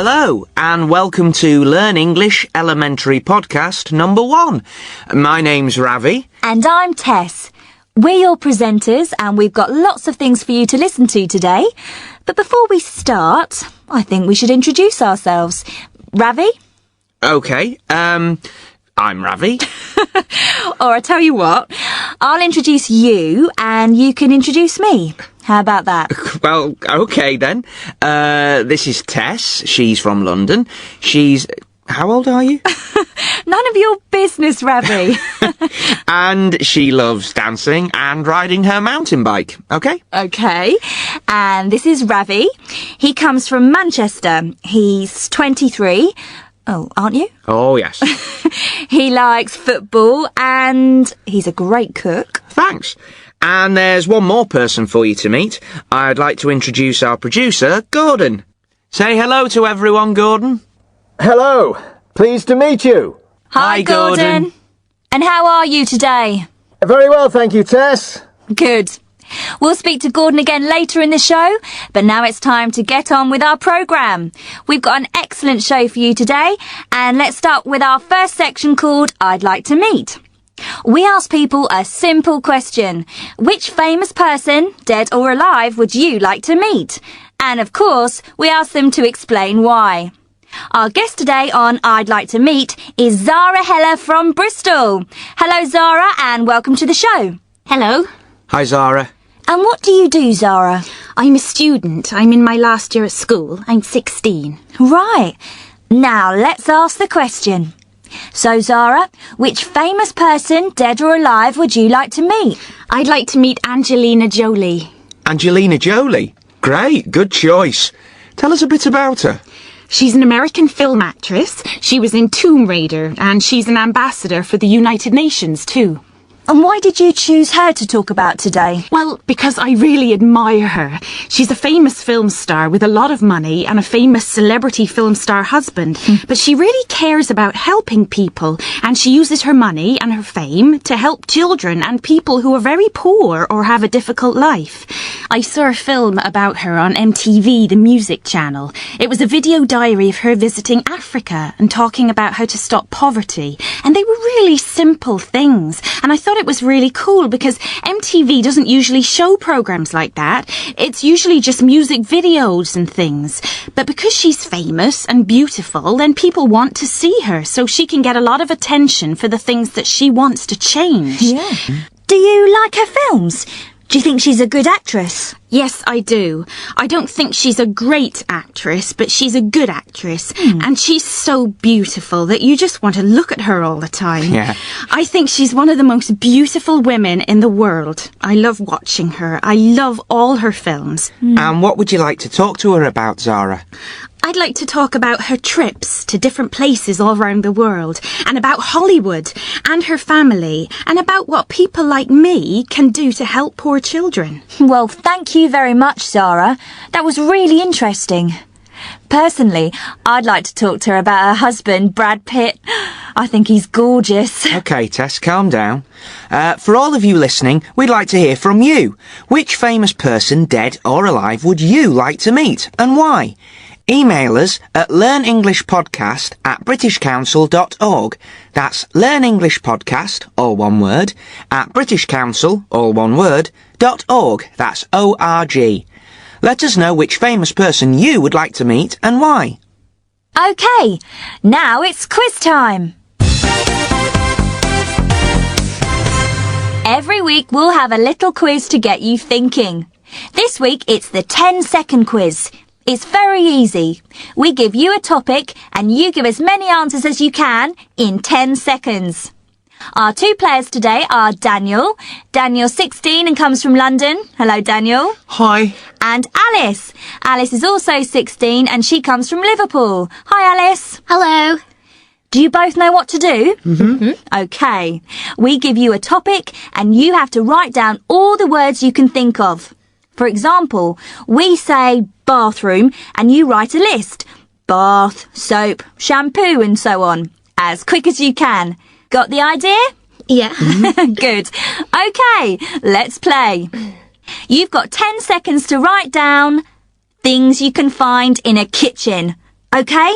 Hello, and welcome to Learn English Elementary Podcast number 1. My name's Ravi. And I'm Tess. We're your presenters, and we've got lots of things for you to listen to today. But before we start, I think we should introduce ourselves. Ravi? Okay, I'm Ravi. Or I tell you what, I'll introduce you, and you can introduce me. How about that? Well, okay then. This is Tess. She's from London. How old are you? None of your business, Ravi. And she loves dancing and riding her mountain bike, okay? Okay. And this is Ravi. He comes from Manchester. He's 23. Oh, aren't you? Oh, yes. He likes football and he's a great cook. Thanks. And there's one more person for you to meet. I'd like to introduce our producer, Gordon. Say hello to everyone, Gordon. Hello. Pleased to meet you. Hi, Gordon. And how are you today? Very well, thank you, Tess. Good. We'll speak to Gordon again later in the show, but now it's time to get on with our programme. We've got an excellent show for you today, and let's start with our first section called I'd Like to Meet. We ask people a simple question. Which famous person, dead or alive, would you like to meet? And of course, we ask them to explain why. Our guest today on I'd Like to Meet is Zara Heller from Bristol. Hello, Zara, and welcome to the show. Hello. Hi, Zara. And what do you do, Zara? I'm a student. I'm in my last year at school. I'm 16. Right. Now, let's ask the question. So, Zara, which famous person, dead or alive, would you like to meet? I'd like to meet Angelina Jolie. Angelina Jolie? Great, good choice. Tell us a bit about her. She's an American film actress. She was in Tomb Raider, and she's an ambassador for the United Nations, too. And why did you choose her to talk about today? Well, because I really admire her. She's a famous film star with a lot of money and a famous celebrity film star husband. But she really cares about helping people, and she uses her money and her fame to help children and people who are very poor or have a difficult life. I saw a film about her on MTV, the music channel. It was a video diary of her visiting Africa and talking about how to stop poverty. And they were really simple things. And I thought it was really cool because MTV doesn't usually show programs like that. It's usually just music videos and things. But because she's famous and beautiful, then people want to see her so she can get a lot of attention for the things that she wants to change. Yeah. Do you like her films? Do you think she's a good actress? Yes, I do. I don't think she's a great actress, but she's a good actress. And she's so beautiful that you just want to look at her all the time. Yeah. I think she's one of the most beautiful women in the world. I love watching her. I love all her films. And what would you like to talk to her about, Zara? I'd like to talk about her trips to different places all around the world, and about Hollywood, and her family, and about what people like me can do to help poor children. Well, thank you very much, Zara. That was really interesting. Personally, I'd like to talk to her about her husband, Brad Pitt. I think he's gorgeous. Okay, Tess, calm down. For all of you listening, we'd like to hear from you. Which famous person, dead or alive, would you like to meet, and why? Email us at learnenglishpodcast@britishcouncil.org. That's learnenglishpodcast, all one word, at britishcouncil, all one word, .org. That's O-R-G. Let us know which famous person you would like to meet and why. Okay, now it's quiz time. Every week we'll have a little quiz to get you thinking. This week it's the 10-second quiz. It's very easy. We give you a topic and you give as many answers as you can in 10 seconds. Our two players today are Daniel. Daniel's 16 and comes from London. Hello, Daniel. Hi. And Alice. Alice is also 16 and she comes from Liverpool. Hi, Alice. Hello. Do you both know what to do? Mm-hmm. Okay. We give you a topic and you have to write down all the words you can think of. For example, we say bathroom and you write a list. Bath, soap, shampoo and so on. As quick as you can. Got the idea? Yeah. Good. Okay, let's play. You've got 10 seconds to write down things you can find in a kitchen. Okay?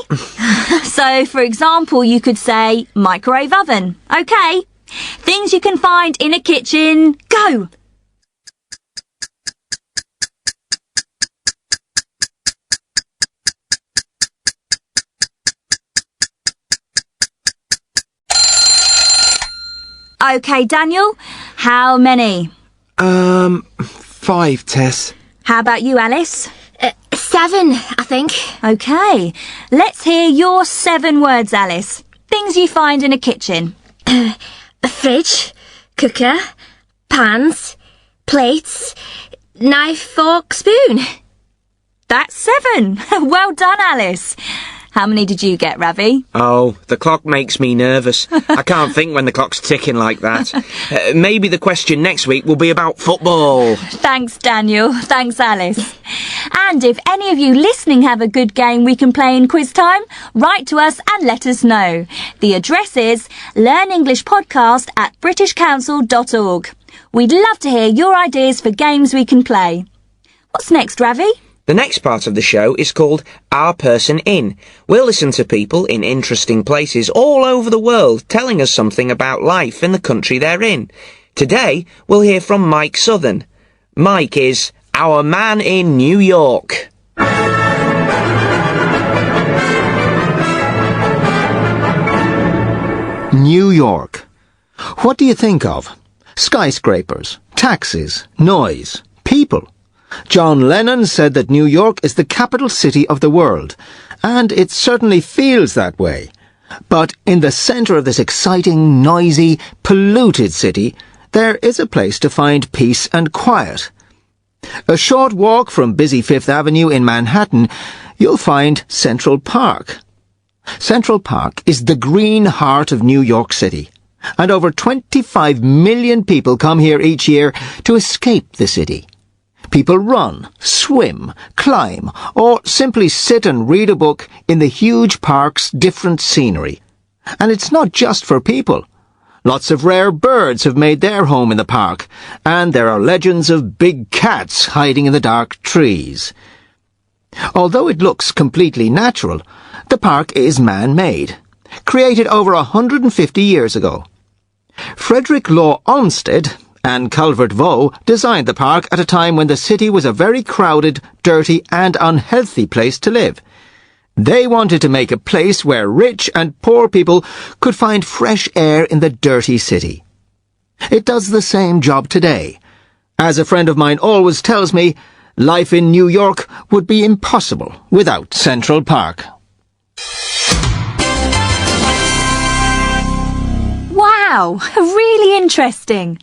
So, for example, you could say microwave oven. Okay? Things you can find in a kitchen. Go! Okay, Daniel, how many? 5, Tess. How about you, Alice? 7, I think. Okay, let's hear your 7 words, Alice. Things you find in a kitchen. A fridge, cooker, pans, plates, knife, fork, spoon. That's 7. Well done, Alice. How many did you get, Ravi? Oh, the clock makes me nervous. I can't think when the clock's ticking like that. Maybe the question next week will be about football. Thanks, Daniel. Thanks, Alice. And if any of you listening have a good game we can play in quiz time, write to us and let us know. The address is learnenglishpodcast@britishcouncil.org. We'd love to hear your ideas for games we can play. What's next, Ravi? The next part of the show is called Our Person In. We'll listen to people in interesting places all over the world telling us something about life in the country they're in. Today, we'll hear from Mike Southern. Mike is our man in New York. New York. What do you think of? Skyscrapers, taxis, noise, people. John Lennon said that New York is the capital city of the world, and it certainly feels that way. But in the centre of this exciting, noisy, polluted city, there is a place to find peace and quiet. A short walk from busy Fifth Avenue in Manhattan, you'll find Central Park. Central Park is the green heart of New York City, and over 25 million people come here each year to escape the city. People run, swim, climb, or simply sit and read a book in the huge park's different scenery. And it's not just for people. Lots of rare birds have made their home in the park, and there are legends of big cats hiding in the dark trees. Although it looks completely natural, the park is man-made, created over 150 years ago. Frederick Law Olmsted and Calvert Vaux designed the park at a time when the city was a very crowded, dirty and unhealthy place to live. They wanted to make a place where rich and poor people could find fresh air in the dirty city. It does the same job today. As a friend of mine always tells me, life in New York would be impossible without Central Park. Wow, really interesting.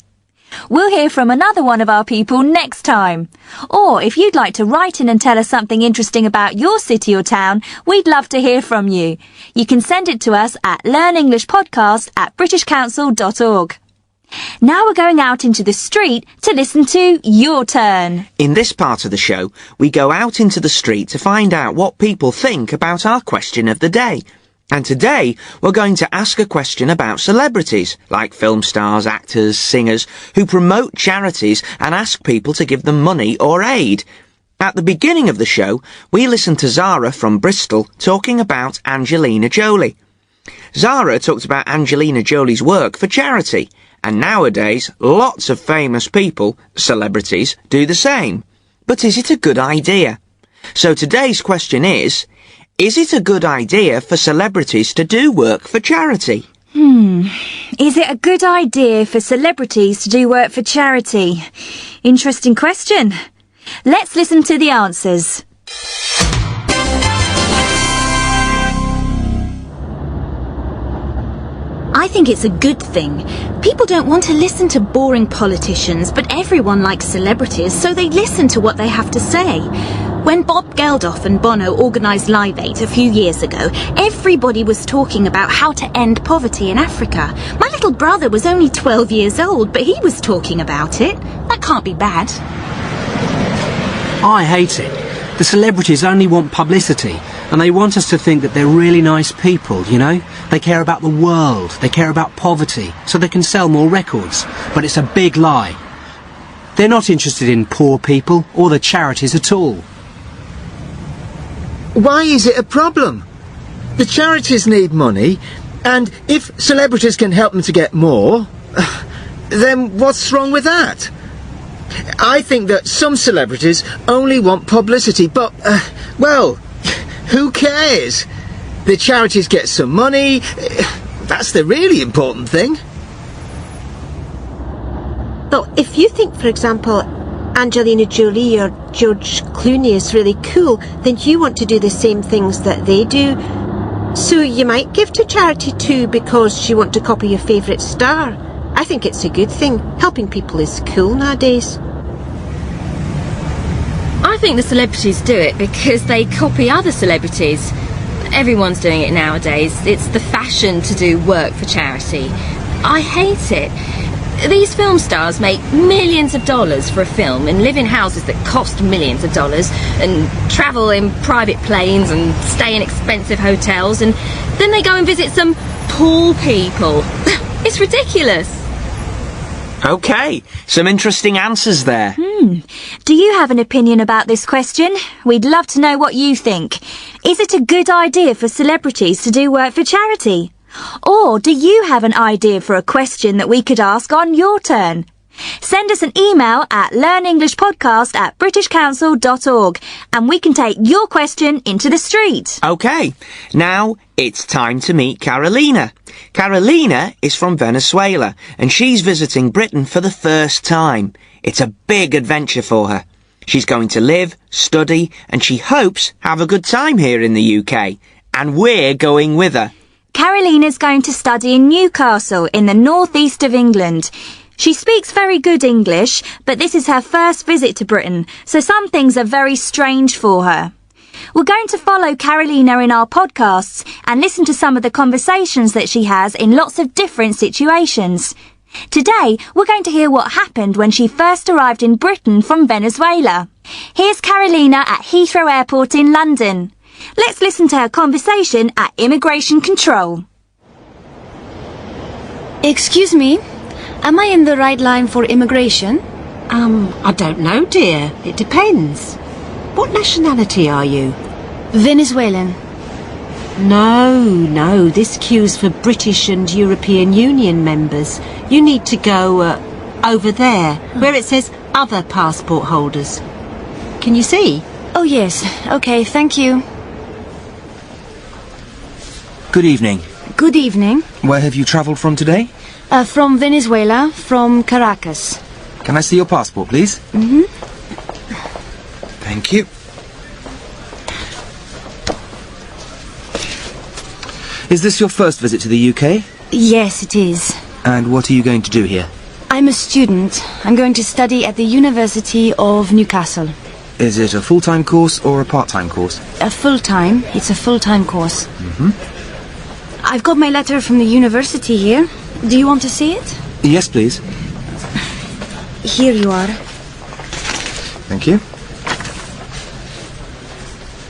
We'll hear from another one of our people next time. Or if you'd like to write in and tell us something interesting about your city or town, we'd love to hear from you. You can send it to us at learnenglishpodcast@britishcouncil.org. Now we're going out into the street to listen to Your Turn. In this part of the show, we go out into the street to find out what people think about our question of the day. And today, we're going to ask a question about celebrities, like film stars, actors, singers, who promote charities and ask people to give them money or aid. At the beginning of the show, we listened to Zara from Bristol talking about Angelina Jolie. Zara talked about Angelina Jolie's work for charity, and nowadays, lots of famous people, celebrities, do the same. But is it a good idea? So today's question is it a good idea for celebrities to do work for charity? Is it a good idea for celebrities to do work for charity? Interesting question. Let's listen to the answers. I think it's a good thing. People don't want to listen to boring politicians, but everyone likes celebrities, so they listen to what they have to say. When Bob Geldof and Bono organised Live 8 a few years ago, everybody was talking about how to end poverty in Africa. My little brother was only 12 years old, but he was talking about it. That can't be bad. I hate it. The celebrities only want publicity, and they want us to think that they're really nice people, you know? They care about the world, they care about poverty, so they can sell more records. But it's a big lie. They're not interested in poor people or the charities at all. Why is it a problem? The charities need money, and if celebrities can help them to get more, then what's wrong with that? I think that some celebrities only want publicity, but, well, who cares? The charities get some money. That's the really important thing. But if you think, for example, Angelina Jolie or George Clooney is really cool, then you want to do the same things that they do. So you might give to charity too because you want to copy your favourite star. I think it's a good thing. Helping people is cool nowadays. I think the celebrities do it because they copy other celebrities. Everyone's doing it nowadays. It's the fashion to do work for charity. I hate it. These film stars make millions of dollars for a film and live in houses that cost millions of dollars and travel in private planes and stay in expensive hotels, and then they go and visit some poor people. It's ridiculous. OK, some interesting answers there. Do you have an opinion about this question? We'd love to know what you think. Is it a good idea for celebrities to do work for charity? Or do you have an idea for a question that we could ask on your turn? Send us an email at learnenglishpodcast@britishcouncil.org and we can take your question into the street. OK, now it's time to meet Karolina. Karolina is from Venezuela and she's visiting Britain for the first time. It's a big adventure for her. She's going to live, study, and she hopes have a good time here in the UK. And we're going with her. Karolina's going to study in Newcastle in the northeast of England. She speaks very good English, but this is her first visit to Britain, so some things are very strange for her. We're going to follow Karolina in our podcasts and listen to some of the conversations that she has in lots of different situations. Today, we're going to hear what happened when she first arrived in Britain from Venezuela. Here's Karolina at Heathrow Airport in London. Let's listen to her conversation at immigration control. Excuse me, am I in the right line for immigration? I don't know, dear. It depends. What nationality are you? Venezuelan. No, this queue's for British and European Union members. You need to go over there, where it says other passport holders. Can you see? Oh yes, okay, thank you. Good evening. Good evening. Where have you travelled from today? From Venezuela, from Caracas. Can I see your passport, please? Mm-hmm. Thank you. Is this your first visit to the UK? Yes, it is. And what are you going to do here? I'm a student. I'm going to study at the University of Newcastle. Is it a full-time course or a part-time course? A full-time. It's a full-time course. Mm-hmm. I've got my letter from the university here. Do you want to see it? Yes, please. Here you are. Thank you.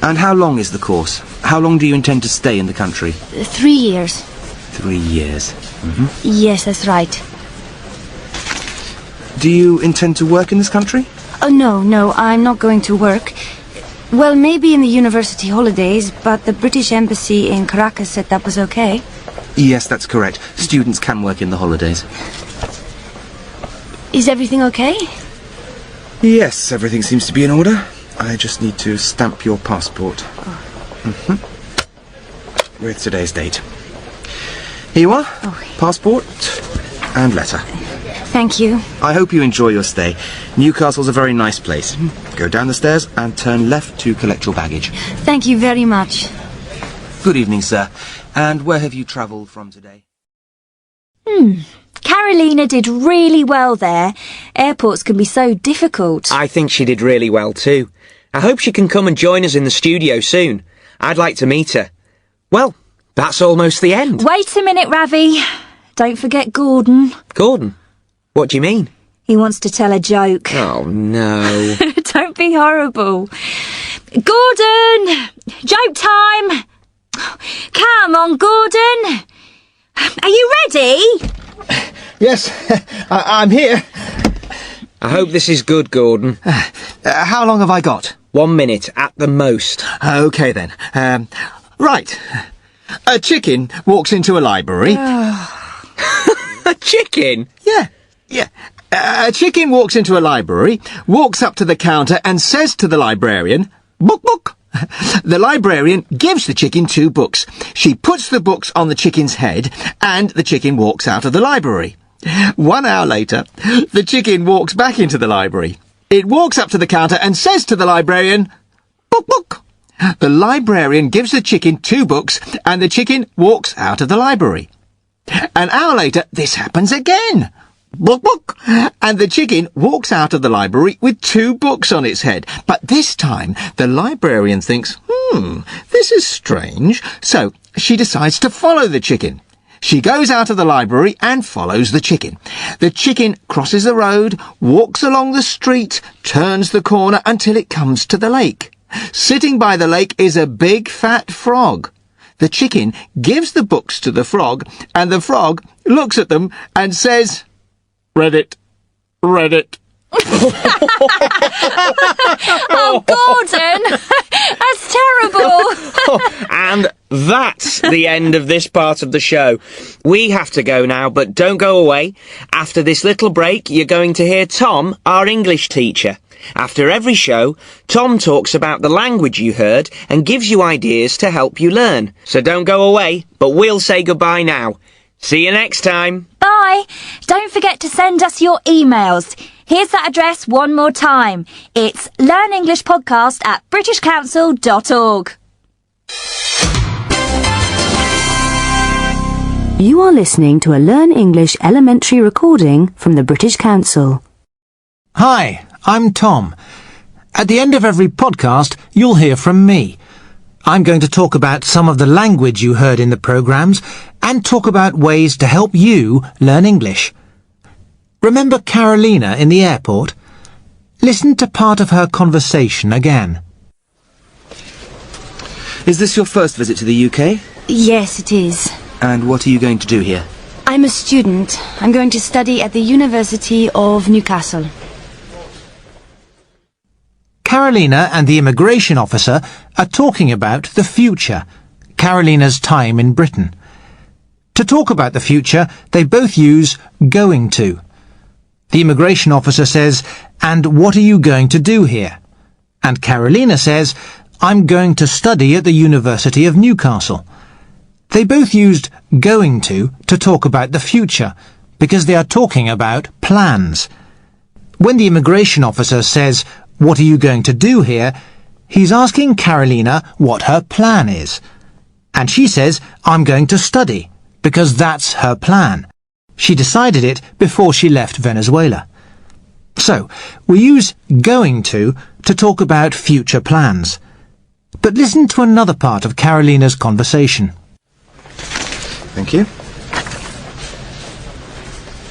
And how long is the course? How long do you intend to stay in the country? 3 years. 3 years. Mm-hmm. Yes, that's right. Do you intend to work in this country? Oh, no, I'm not going to work. Well, maybe in the university holidays, but the British Embassy in Caracas said that was okay. Yes, that's correct. Students can work in the holidays. Is everything okay? Yes, everything seems to be in order. I just need to stamp your passport. Mm-hmm. With today's date. Here you are. Okay. Passport and letter. Thank you. I hope you enjoy your stay. Newcastle's a very nice place. Go down the stairs and turn left to collect your baggage. Thank you very much. Good evening, sir. And where have you travelled from today? Karolina did really well there. Airports can be so difficult. I think she did really well too. I hope she can come and join us in the studio soon. I'd like to meet her. Well, that's almost the end. Wait a minute, Ravi. Don't forget Gordon. Gordon? What do you mean? He wants to tell a joke. Oh, no. Don't be horrible. Gordon! Joke time! Come on, Gordon! Are you ready? Yes, I'm here. I hope this is good, Gordon. How long have I got? 1 minute at the most. OK then. Right. A chicken walks into a library. A chicken? Yeah. A chicken walks into a library, walks up to the counter and says to the librarian, "Book, book." The librarian gives the chicken 2 books. She puts the books on the chicken's head and the chicken walks out of the library. 1 hour later, the chicken walks back into the library. It walks up to the counter and says to the librarian, "Book, book." The librarian gives the chicken 2 books and the chicken walks out of the library. An hour later, this happens again. Book, book. And the chicken walks out of the library with 2 books on its head. But this time, the librarian thinks, this is strange. So she decides to follow the chicken. She goes out of the library and follows the chicken. The chicken crosses the road, walks along the street, turns the corner until it comes to the lake. Sitting by the lake is a big fat frog. The chicken gives the books to the frog, and the frog looks at them and says, "Read it. Read it." Oh, Gordon! That's terrible! And that's the end of this part of the show. We have to go now, but don't go away. After this little break, you're going to hear Tom, our English teacher. After every show, Tom talks about the language you heard and gives you ideas to help you learn. So don't go away, but we'll say goodbye now. See you next time. Bye! Don't forget to send us your emails. Here's that address one more time. It's learnenglishpodcast@britishcouncil.org. You are listening to a Learn English elementary recording from the British Council. Hi, I'm Tom. At the end of every podcast, you'll hear from me. I'm going to talk about some of the language you heard in the programmes and talk about ways to help you learn English. Remember Karolina in the airport? Listen to part of her conversation again. Is this your first visit to the UK? Yes, it is. And what are you going to do here? I'm a student. I'm going to study at the University of Newcastle. Karolina and the immigration officer are talking about the future, Karolina's time in Britain. To talk about the future, they both use going to. The immigration officer says, "And what are you going to do here?" And Karolina says, "I'm going to study at the University of Newcastle." They both used going to talk about the future, because they are talking about plans. When the immigration officer says, "What are you going to do here?" he's asking Karolina what her plan is. And she says, "I'm going to study," because that's her plan. She decided it before she left Venezuela. So, we use going to talk about future plans. But listen to another part of Karolina's conversation. Thank you.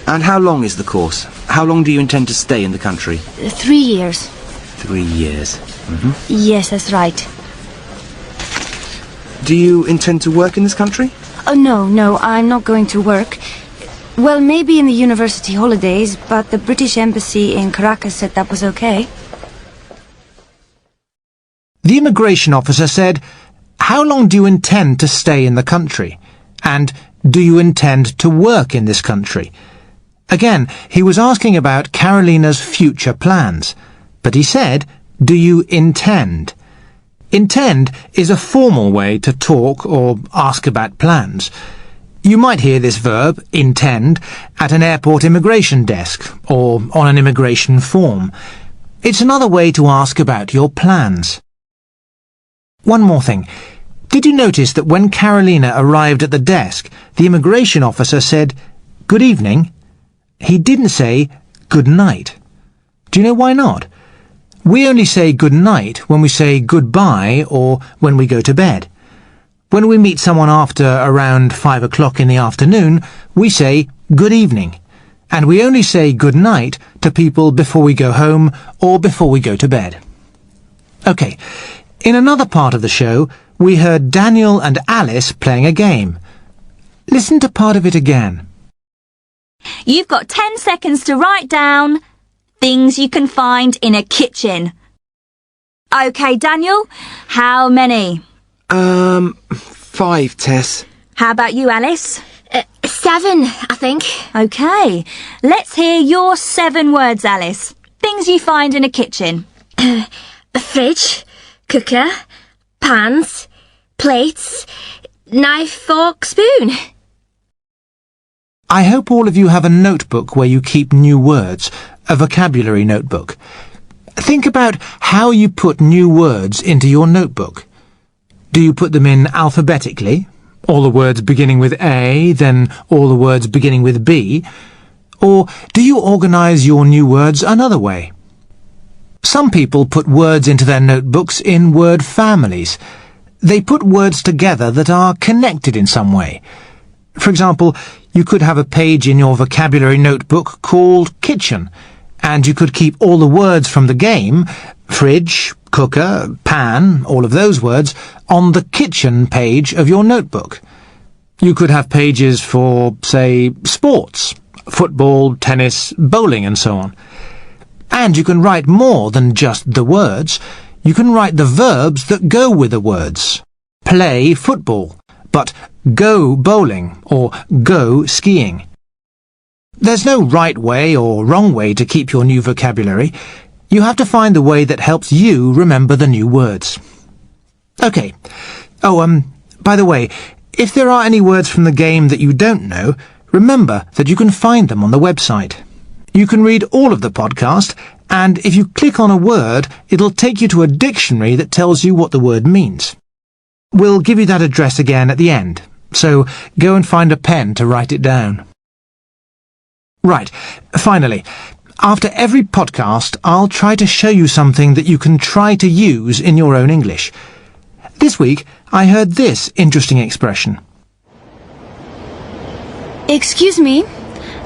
And how long is the course? How long do you intend to stay in the country? 3 years. 3 years. Yes, that's right. Do you intend to work in this country? Oh, no, I'm not going to work. Well, maybe in the university holidays, but the British Embassy in Caracas said that was okay. The immigration officer said, "How long do you intend to stay in the country?" And, "Do you intend to work in this country?" Again, he was asking about Karolina's future plans. But he said, "Do you intend?" Intend is a formal way to talk or ask about plans. You might hear this verb, intend, at an airport immigration desk or on an immigration form. It's another way to ask about your plans. One more thing. Did you notice that when Karolina arrived at the desk, the immigration officer said, "Good evening"? He didn't say, "Good night." Do you know why not? We only say good night when we say goodbye or when we go to bed. When we meet someone after around 5 o'clock in the afternoon, we say good evening. And we only say good night to people before we go home or before we go to bed. OK, in another part of the show, we heard Daniel and Alice playing a game. Listen to part of it again. You've got 10 seconds to write down things you can find in a kitchen. OK, Daniel, how many? 5, Tess. How about you, Alice? 7, I think. OK, let's hear your 7 words, Alice. Things you find in a kitchen. A fridge, cooker, pans, plates, knife, fork, spoon. I hope all of you have a notebook where you keep new words, a vocabulary notebook. Think about how you put new words into your notebook. Do you put them in alphabetically? All the words beginning with A, then all the words beginning with B? Or do you organise your new words another way? Some people put words into their notebooks in word families. They put words together that are connected in some way. For example, you could have a page in your vocabulary notebook called kitchen, and you could keep all the words from the game, fridge, cooker, pan, all of those words, on the kitchen page of your notebook. You could have pages for, say, sports, football, tennis, bowling, and so on. And you can write more than just the words. You can write the verbs that go with the words. Play football, but go bowling or go skiing. There's no right way or wrong way to keep your new vocabulary. You have to find the way that helps you remember the new words. OK. By the way, if there are any words from the game that you don't know, remember that you can find them on the website. You can read all of the podcast, and if you click on a word, it'll take you to a dictionary that tells you what the word means. We'll give you that address again at the end, so go and find a pen to write it down. Right, finally, after every podcast, I'll try to show you something that you can try to use in your own English. This week, I heard this interesting expression. Excuse me,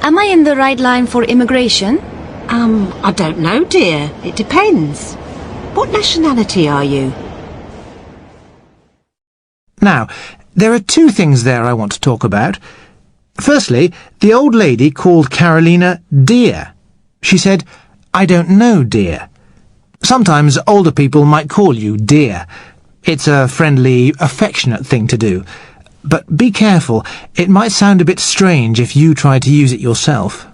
am I in the right line for immigration? I don't know, dear. It depends. What nationality are you? Now, there are 2 things there I want to talk about. Firstly, the old lady called Karolina dear. She said, "I don't know, dear." Sometimes older people might call you dear. It's a friendly, affectionate thing to do. But be careful, it might sound a bit strange if you try to use it yourself.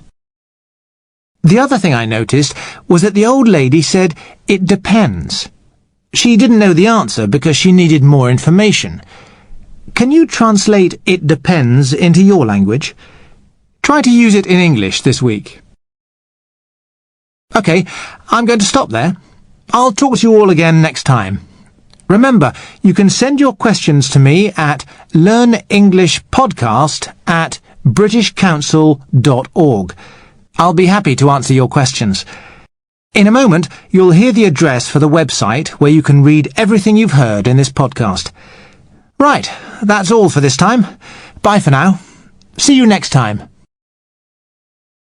The other thing I noticed was that the old lady said, "It depends." She didn't know the answer because she needed more information. Can you translate "it depends" into your language? Try to use it in English this week. OK, I'm going to stop there. I'll talk to you all again next time. Remember, you can send your questions to me at learnenglishpodcast@britishcouncil.org. I'll be happy to answer your questions. In a moment, you'll hear the address for the website where you can read everything you've heard in this podcast. Right, that's all for this time. Bye for now. See you next time.